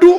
2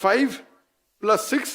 5 + 6